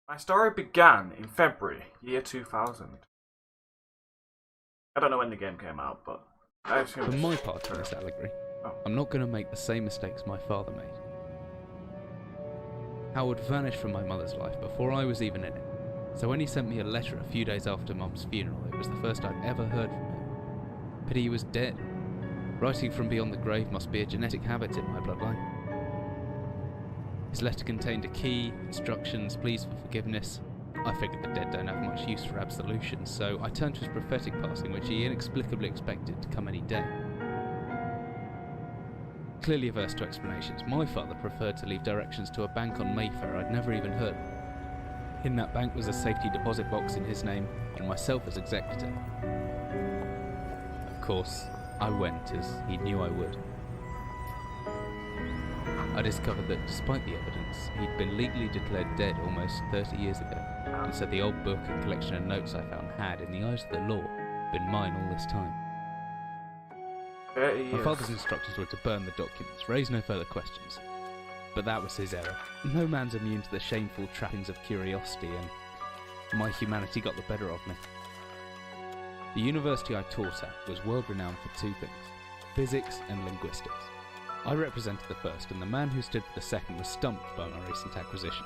My story began in February, year 2000. I don't know when the game came out, but I assume For my part in this allegory, I'm not going to make the same mistakes my father made. Howard vanished from my mother's life before I was even in it, so when he sent me a letter a few days after Mum's funeral, it was the first I'd ever heard from him. Pity he was dead. Writing from beyond the grave must be a genetic habit in my bloodline. His letter contained a key, instructions, pleas for forgiveness. I figured the dead don't have much use for absolution, so I turned to his prophetic passing, which he inexplicably expected to come any day. Clearly averse to explanations, my father preferred to leave directions to a bank on Mayfair I'd never even heard of. In that bank was a safety deposit box in his name, and myself as executor. Of course, I went, as he knew I would. I discovered that despite the evidence, he'd been legally declared dead almost 30 years ago, and so the old book and collection of notes I found had, in the eyes of the law, been mine all this time. 30 years. My father's instructions were to burn the documents, raise no further questions. But that was his error. No man's immune to the shameful trappings of curiosity, and my humanity got the better of me. The university I taught at was world renowned for two things: physics and linguistics. I represented the first, and the man who stood for the second was stumped by my recent acquisition.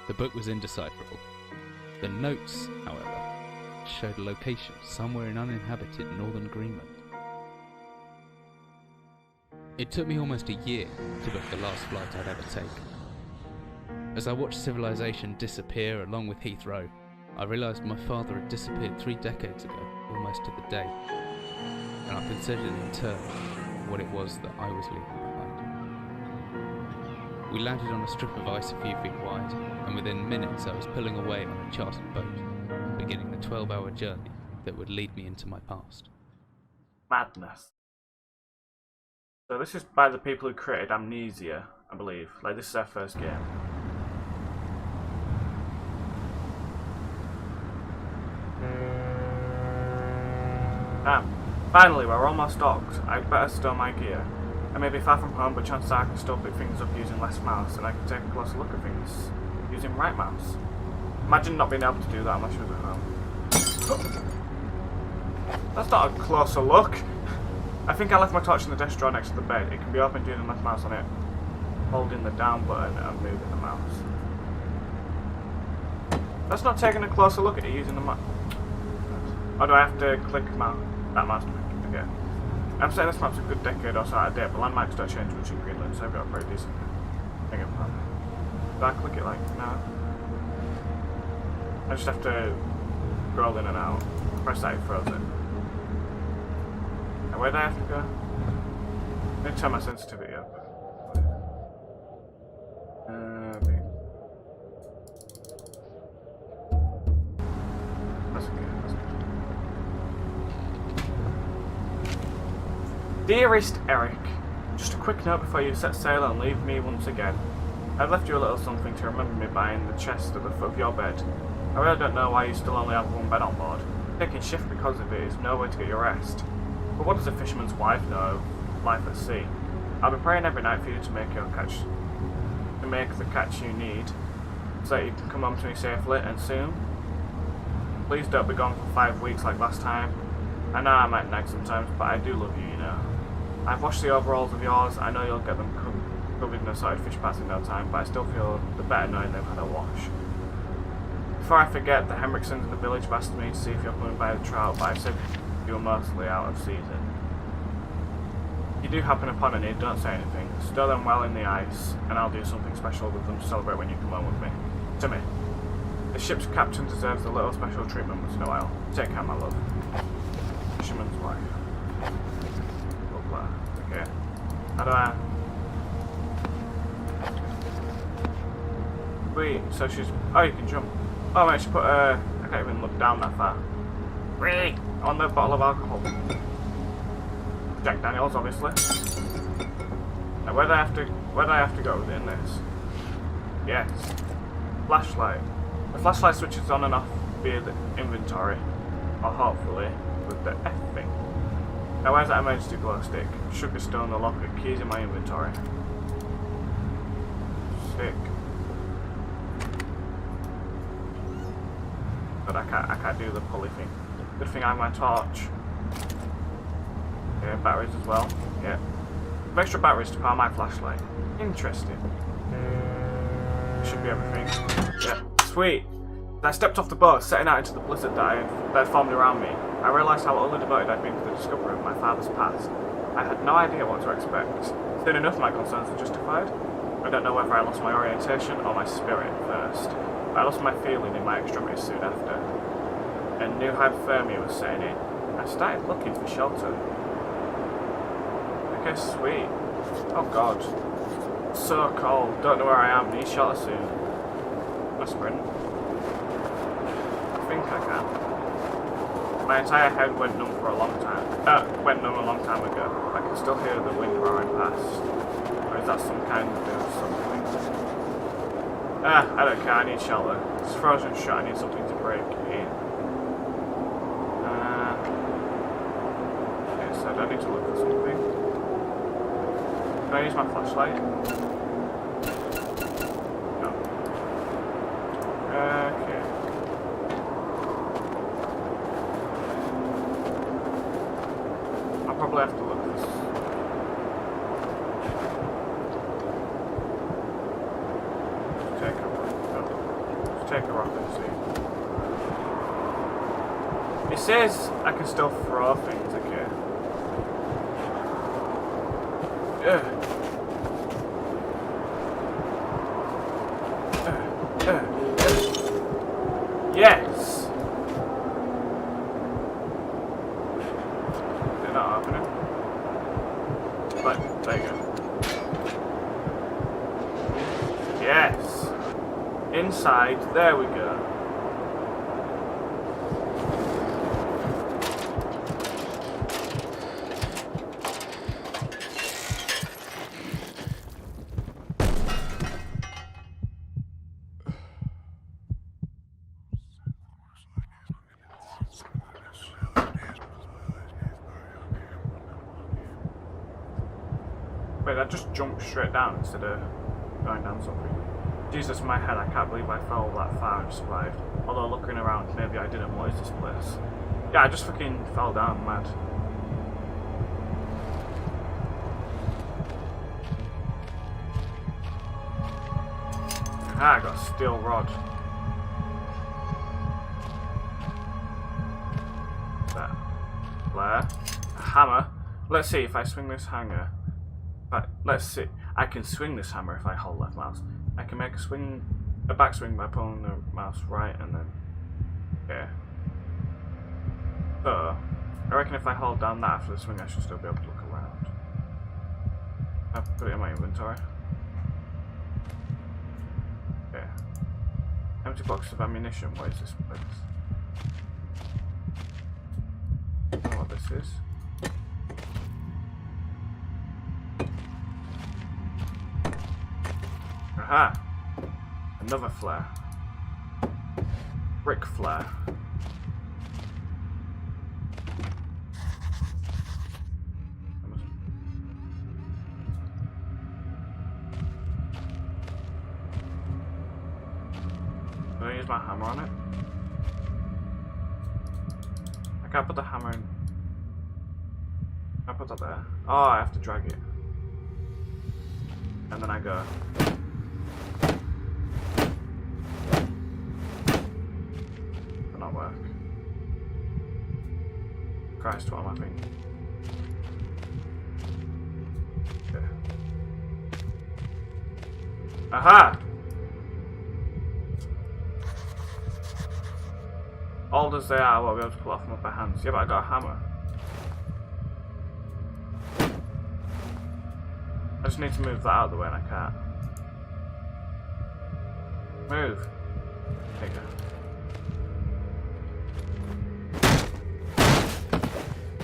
The book was indecipherable. The notes, however, showed a location somewhere in uninhabited northern Greenland. It took me almost a year to book the last flight I'd ever take. As I watched civilization disappear along with Heathrow, I realised my father had disappeared 3 decades ago, almost to the day, and I considered in turn what it was that I was leaving behind. We landed on a strip of ice a few feet wide, and within minutes I was pulling away on a chartered boat, beginning the 12-hour journey that would lead me into my past. Madness. So this is by the people who created Amnesia, I believe. Like, this is their first game. Finally, we're almost docked. I'd better stow my gear. I may be far from home, but chances are I can still pick things up using left mouse, and I can take a closer look at things using right mouse. Imagine not being able to do that unless you was at home. That's not a closer look. I think I left my torch in the desk drawer next to the bed. It can be opened using left mouse on it, holding the down button and moving the mouse. That's not taking a closer look at it using the mouse. Or do I have to click that mouse to make it? Okay. I'm saying this map's a good decade or so out of date, but landmarks don't change much in Greenland, so I've got a pretty decent thing of that. Do I click it like now? I just have to scroll in and out. Press that, it throws it. And where do I have to go? I'm going to turn my sensitivity up. That's okay. Dearest Eric, just a quick note before you set sail and leave me once again. I've left you a little something to remember me by in the chest at the foot of your bed. I really don't know why you still only have one bed on board. Taking shift because of it is no way to get your rest. But what does a fisherman's wife know of life at sea? I'll be praying every night for you to make the catch you need, so that you can come home to me safely and soon. Please don't be gone for 5 weeks like last time. I know I might nag sometimes, but I do love you, you know. I've washed the overalls of yours. I know you'll get them covered in assorted fish parts in no time, but I still feel the better knowing they've had a wash. Before I forget, the Henriksons in the village have asked me to see if you're coming by the trout, but I said you were mostly out of season. If you do happen upon any, don't say anything. Stow them well in the ice, and I'll do something special with them to celebrate when you come home with me. To me. The ship's captain deserves a little special treatment once in a while. Take care, my love. Fisherman's wife. Okay. How do I... Wait, so she's... Oh, you can jump. Oh, I should put I can't even look down that far. Wait! On the bottle of alcohol. Jack Daniels, obviously. Now, where do I have to go within this? Yes. Flashlight. The flashlight switches on and off via the inventory. Or hopefully, with the F thing. Now where's that emergency glow stick? Sugar stone, the locker, keys in my inventory. Sick. But I can't do the pulley thing. Good thing I have my torch. Yeah, batteries as well. Yeah. Extra batteries to power my flashlight. Interesting. Should be everything. Yeah. Sweet. As I stepped off the boat, setting out into the blizzard that had formed around me, I realised how utterly devoted I'd been to the discovery of my father's past. I had no idea what to expect. Soon enough, my concerns were justified. I don't know whether I lost my orientation or my spirit first, but I lost my feeling in my extremities soon after. A new hypothermia was setting in. I started looking for shelter. Okay, sweet. Oh god. So cold. Don't know where I am. Need shelter soon. A sprint. I think I can. My entire head went numb for a long time. Went numb a long time ago. I can still hear the wind roaring past. Or is that some kind of something? I don't care. I need shelter. It's frozen shut. I need something to break in. Okay, so I don't need to look for something. Can I use my flashlight? No. Okay. I'll probably have to look this. Take a rock and see. It says I can still throw things, okay. Yes! They're not opening. Right, there you go. Yes! Inside, there we go. Wait, I just jumped straight down instead of going down something. Jesus, my head, I can't believe I fell that far and survived. Although looking around, maybe I didn't. What is this place? Yeah, I just fucking fell down, mad. Ah, I got a steel rod. What's that? Flare. A hammer. Let's see if I swing this hanger. Let's see. I can swing this hammer if I hold left mouse. I can make a backswing by pulling the mouse right and then, yeah. So, I reckon if I hold down that after the swing, I should still be able to look around. I'll put it in my inventory. Yeah. Empty box of ammunition. What is this place? I don't know what this is. Aha! Another flare. Brick flare. Can I use my hammer on it? I can't put the hammer in. Can I put that there? Oh, I have to drag it. And then I go. Not work. Christ, what am I thinking? Okay. Aha! Old as they are, I won't be able to pull off them with my hands. Yeah, but I got a hammer. I just need to move that out of the way and I can't. Move. There you go.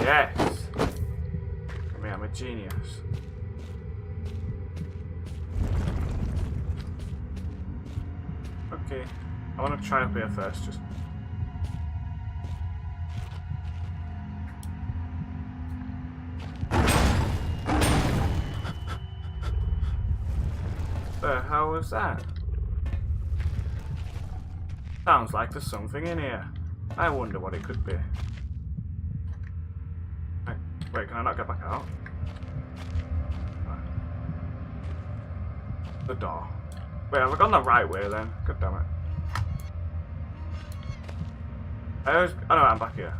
Yes! Come here, I'm a genius. Okay, I want to try up here first, just... The hell was that? Sounds like there's something in here. I wonder what it could be. Wait, can I not get back out? The door. Wait, have I gone the right way then? God damn it. Oh no, I'm back here.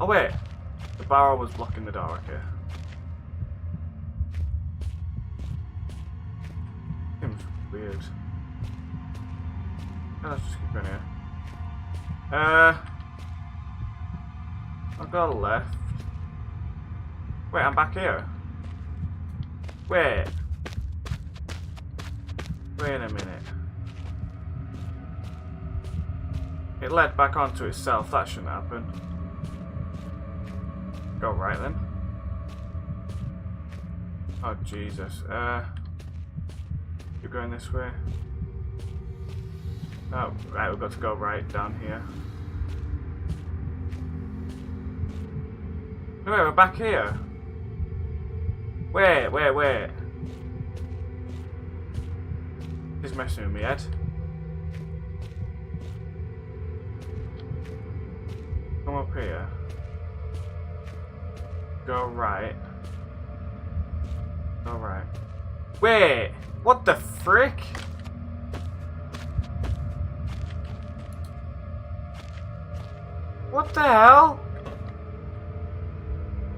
Oh wait. The barrel was blocking the door, okay. Seems weird. Yeah, let's just keep going here. I'll go left. Wait, I'm back here. Wait. Wait a minute. It led back onto itself. That shouldn't happen. Go right then. Oh Jesus. You're going this way. Oh, right, we've got to go right down here. No, wait, we're back here. Wait. He's messing with me, Ed. Come up here. Go right. Go right. Wait! What the frick? What the hell?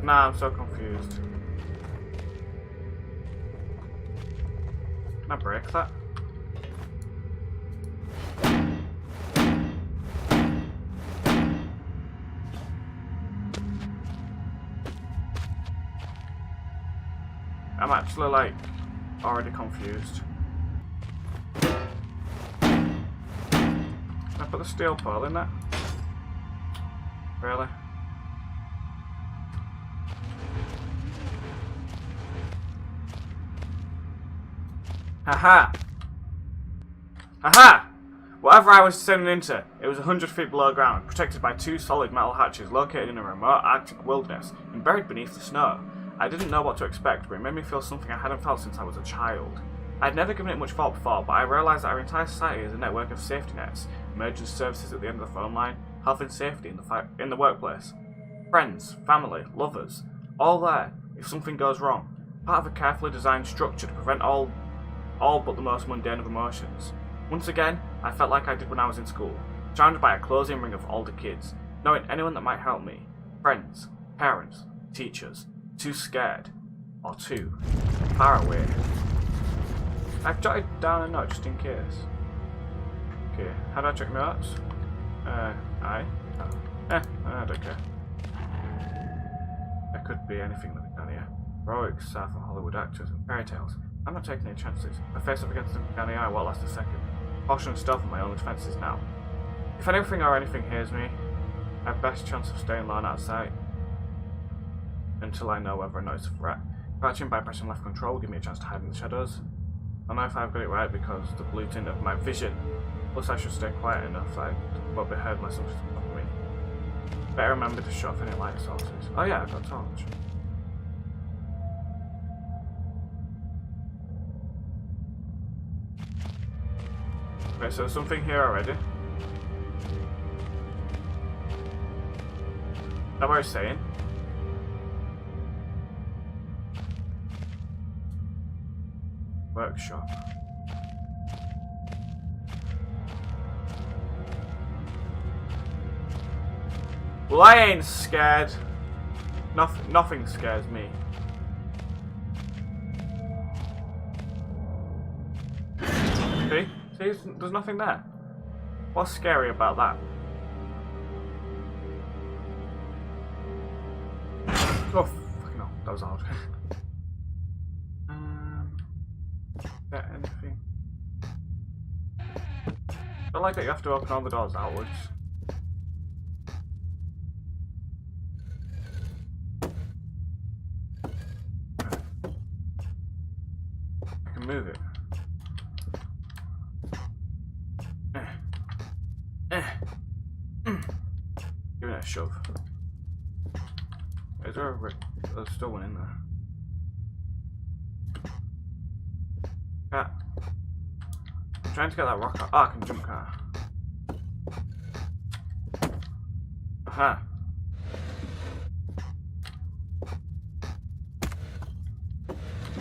Nah, I'm so confused. Can I break that? I'm actually like already confused. Can I put the steel pole in there? Really? Haha! Haha! Whatever I was descending into, it was 100 feet below ground, protected by two solid metal hatches located in a remote Arctic wilderness and buried beneath the snow. I didn't know what to expect, but it made me feel something I hadn't felt since I was a child. I'd never given it much thought before, but I realised that our entire society is a network of safety nets, emergency services at the end of the phone line, health and safety in the workplace. Friends, family, lovers, all there if something goes wrong. Part of a carefully designed structure to prevent all but the most mundane of emotions. Once again, I felt like I did when I was in school, surrounded by a closing ring of older kids, knowing anyone that might help me. Friends, parents, teachers, too scared, or too far away. I've jotted down a note just in case. Okay, how do I check notes? I don't care. There could be anything living down here. Heroic South of Hollywood actors and fairy tales. I'm not taking any chances. I face up against them down the eye won't last a second. Caution and stealth are my only defences now. If anything or anything hears me, I have best chance of staying low and out of sight. Until I know whether or not it's a threat. Crouching by pressing left control will give me a chance to hide in the shadows. I know if I've got it right because the blue tint of my vision. Plus I should stay quiet enough that I won't be heard unless something's above me. Better remember to shut off any light sources. Oh yeah, I've got a torch. Right, so there's something here already. Is that what I was saying? Workshop. Well, I ain't scared. Nothing scares me. See? There's nothing there. What's scary about that? Oh, fucking hell. That was hard. Is there anything? I don't like that you have to open all the doors outwards. I can move it. Give it a shove. Is there a... There's still one in there. Cat. I'm trying to get that rock out. Oh, I can jump car. Aha.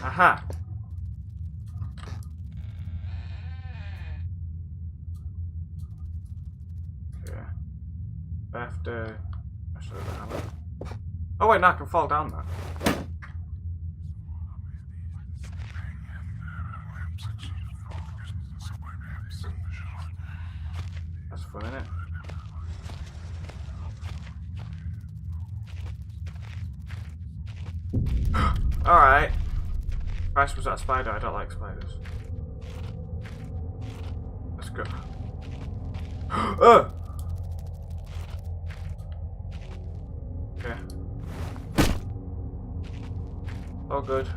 Aha. Okay. I have to... Actually, I don't have it. Oh wait, no, I can fall down that. That's fun, isn't it? Alright. Christ, was that a spider? I don't like spiders. Let's go. Okay. Oh, good.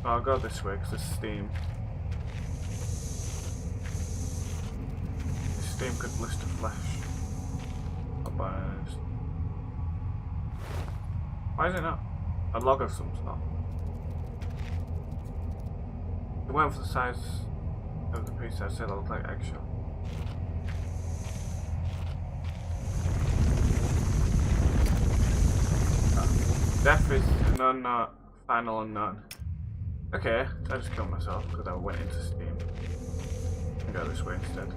Oh, I'll go this way because there's steam. This steam could blister flesh. Not bad. Why is it not? A log of some sort. It went for the size of the piece. I'd say that looked like eggshell. Death is an unknown, final unknown. Okay, I just killed myself because I went into steam. I'll go this way instead.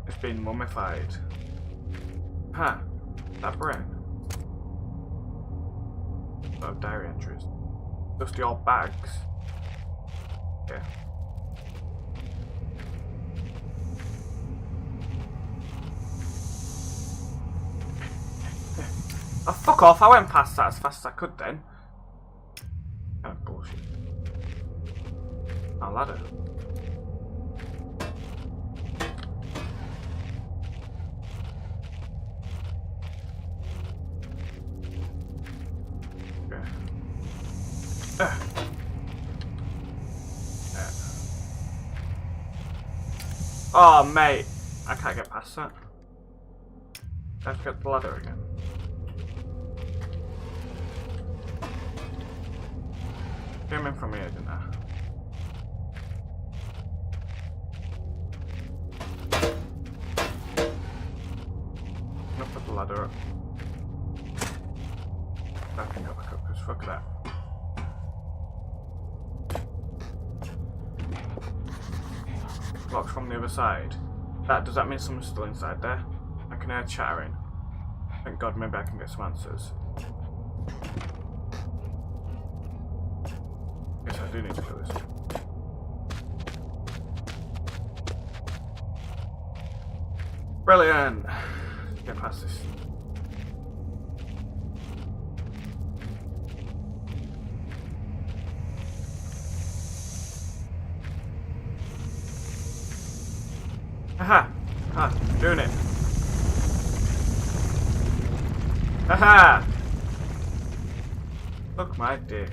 It's been mummified. Huh, that brain. Oh, diary entries. Dusty old bags. Okay. Oh, fuck off, I went past that as fast as I could then. Kind of bullshit. A ladder. Okay. Oh, mate. I can't get past that. I have to get the ladder again. Came in from here, didn't I? I'm gonna put the ladder up. I can go back up because fuck that. Blocks from the other side. Does that mean someone's still inside there? I can hear chattering. Thank God, maybe I can get some answers. Yes, I do need to do this. Brilliant! Let's get past this. Haha! Ah, doing it. Haha! Look my dick.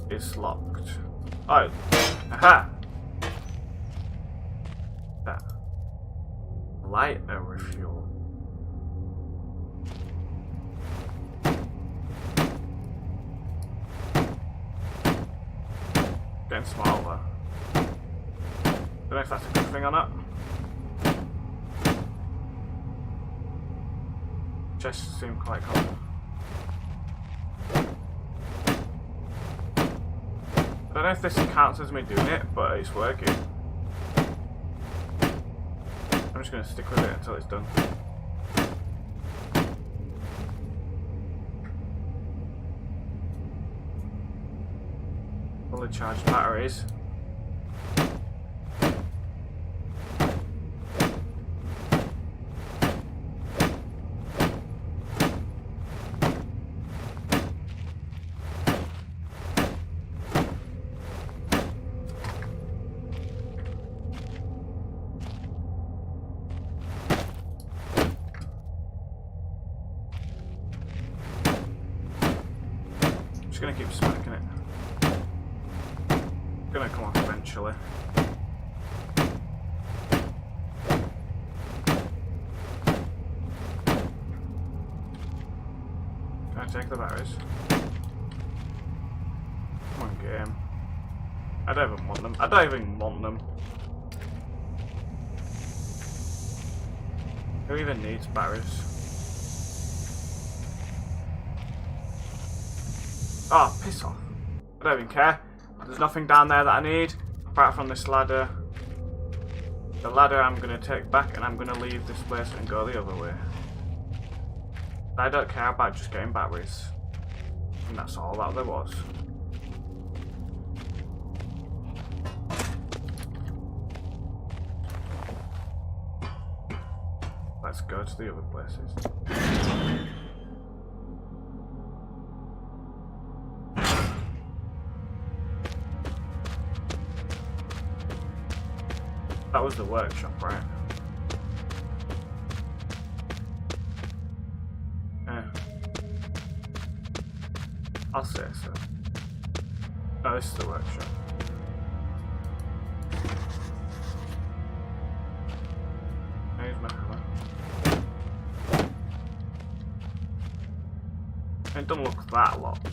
It's locked. Oh, aha! That. Lighter refuel. Getting smaller. Don't know if that's a good thing or not. Chests seem quite common. I don't know if this counts as me doing it, but it's working. I'm just going to stick with it until it's done. Fully charged batteries. Just gonna keep smacking it. Gonna come off eventually. Can I take the batteries? Come on, game. I don't even want them. I don't even want them. Who even needs batteries? Oh, piss off. I don't even care. There's nothing down there that I need, apart from this ladder. The ladder I'm going to take back, and I'm going to leave this place and go the other way. I don't care about just getting batteries. And that's all that there was. Let's go to the other places. That was the workshop, right? Yeah. I'll say so. No, this is the workshop. Here's my hammer. It doesn't look that locked.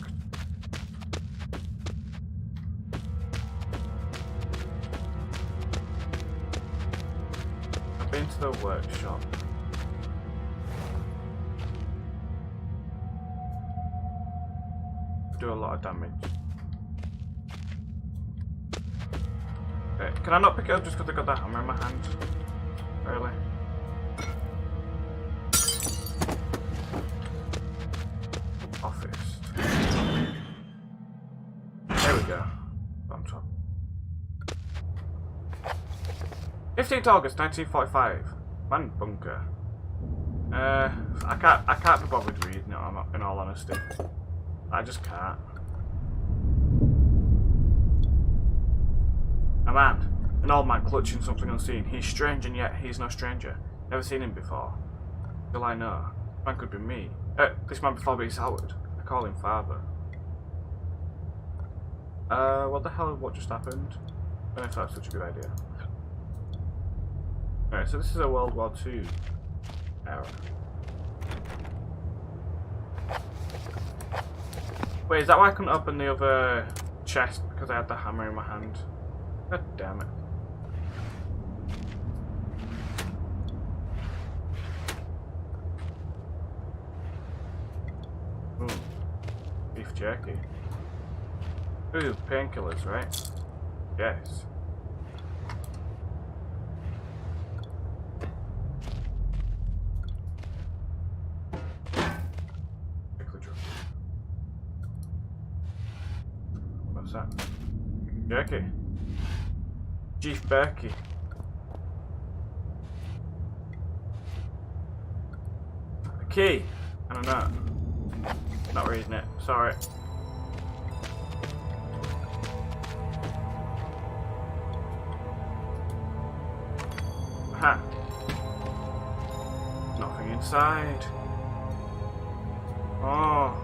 I've been to the workshop. Do a lot of damage. Okay, can I not pick it up just because I got that hammer in my hand? Really? Office. There we go. On top. 15th August 1945. Man bunker. I can't be bothered reading it, in all honesty. I just can't. A man. An old man clutching something unseen. He's strange and yet he's no stranger. Never seen him before. Still I know. Man could be me. This man before me is Howard. I call him father. What the hell? What just happened? I don't know if that's such a good idea. Alright, so this is a World War II era. Wait, is that why I couldn't open the other chest? Because I had the hammer in my hand? God damn it. Ooh. Beef jerky. Ooh, painkillers, right? Yes. What's that? Jerky. Beef jerky. A key. I don't know. Not reading it. Sorry. Aha. Nothing inside. Oh.